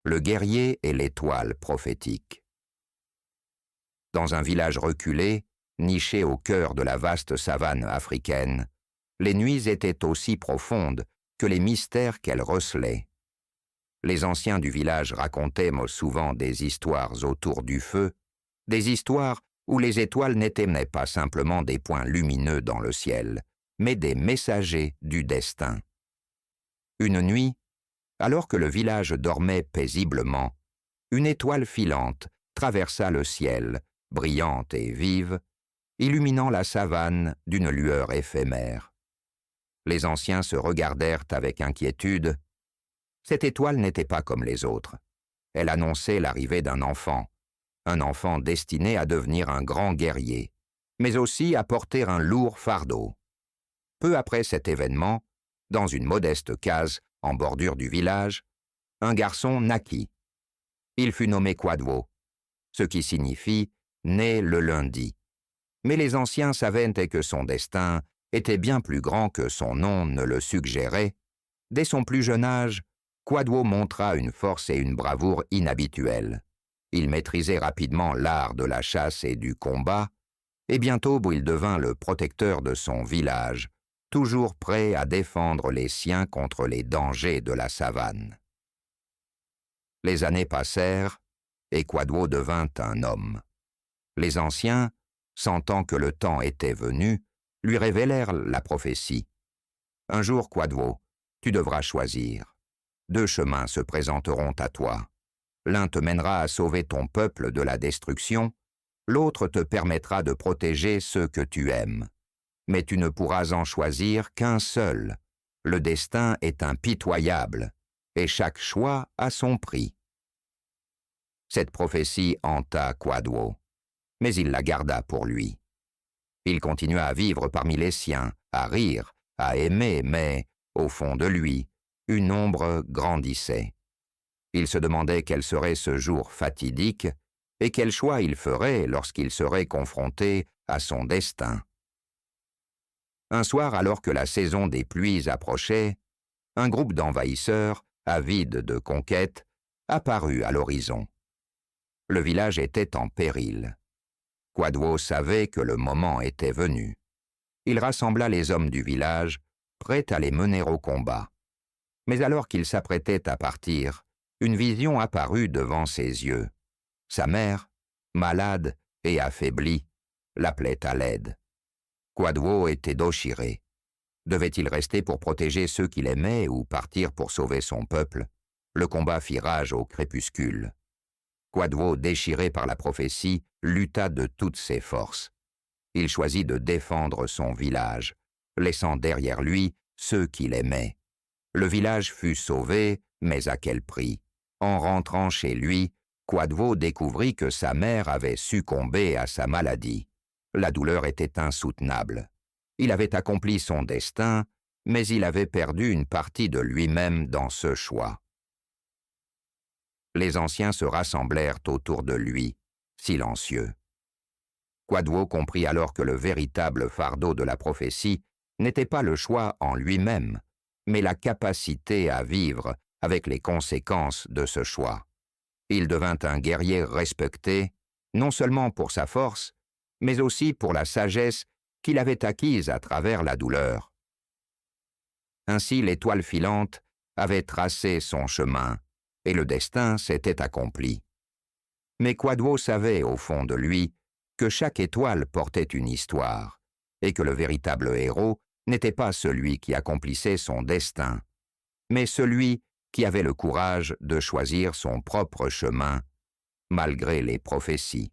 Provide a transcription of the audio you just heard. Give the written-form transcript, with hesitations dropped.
le guerrier et l'étoile prophétique. Dans un village reculé, niché au cœur de la vaste savane africaine, les nuits étaient aussi profondes que les mystères qu'elles recelaient. Les anciens du village racontaient souvent des histoires autour du feu, des histoires où les étoiles n'étaient pas simplement des points lumineux dans le ciel, mais des messagers du destin. Une nuit, alors que le village dormait paisiblement, une étoile filante traversa le ciel, brillante et vive, illuminant la savane d'une lueur éphémère. Les anciens se regardèrent avec inquiétude. Cette étoile n'était pas comme les autres. Elle annonçait l'arrivée d'un enfant destiné à devenir un grand guerrier, mais aussi à porter un lourd fardeau. Peu après cet événement, dans une modeste case en bordure du village, un garçon naquit. Il fut nommé Quadwo, ce qui signifie « né le lundi ». Mais les anciens savaient que son destin était bien plus grand que son nom ne le suggérait. Dès son plus jeune âge, Quadwo montra une force et une bravoure inhabituelles. Il maîtrisait rapidement l'art de la chasse et du combat, et bientôt il devint le protecteur de son village, toujours prêt à défendre les siens contre les dangers de la savane. Les années passèrent, et Quadwo devint un homme. Les anciens, sentant que le temps était venu, lui révélèrent la prophétie. « Un jour, Quadwo, tu devras choisir. 2 chemins se présenteront à toi. L'un te mènera à sauver ton peuple de la destruction, l'autre te permettra de protéger ceux que tu aimes. Mais tu ne pourras en choisir qu'un seul. Le destin est impitoyable, et chaque choix a son prix. » Cette prophétie hanta Quadwo, mais il la garda pour lui. Il continua à vivre parmi les siens, à rire, à aimer, mais, au fond de lui, une ombre grandissait. Il se demandait quel serait ce jour fatidique et quel choix il ferait lorsqu'il serait confronté à son destin. Un soir, alors que la saison des pluies approchait, un groupe d'envahisseurs, avides de conquête, apparut à l'horizon. Le village était en péril. Quadwo savait que le moment était venu. Il rassembla les hommes du village, prêts à les mener au combat. Mais alors qu'il s'apprêtait à partir, une vision apparut devant ses yeux. Sa mère, malade et affaiblie, l'appelait à l'aide. Quadwo était déchiré. Devait-il rester pour protéger ceux qu'il aimait ou partir pour sauver son peuple? Le combat fit rage au crépuscule. Quadwo, déchiré par la prophétie, lutta de toutes ses forces. Il choisit de défendre son village, laissant derrière lui ceux qu'il aimait. Le village fut sauvé, mais à quel prix? En rentrant chez lui, Quadwo découvrit que sa mère avait succombé à sa maladie. La douleur était insoutenable. Il avait accompli son destin, mais il avait perdu une partie de lui-même dans ce choix. Les anciens se rassemblèrent autour de lui, silencieux. Quadwo comprit alors que le véritable fardeau de la prophétie n'était pas le choix en lui-même, mais la capacité à vivre avec les conséquences de ce choix. Il devint un guerrier respecté, non seulement pour sa force, mais aussi pour la sagesse qu'il avait acquise à travers la douleur. Ainsi l'étoile filante avait tracé son chemin, et le destin s'était accompli. Mais Quadwo savait au fond de lui que chaque étoile portait une histoire, et que le véritable héros n'était pas celui qui accomplissait son destin, mais celui qui avait le courage de choisir son propre chemin, malgré les prophéties.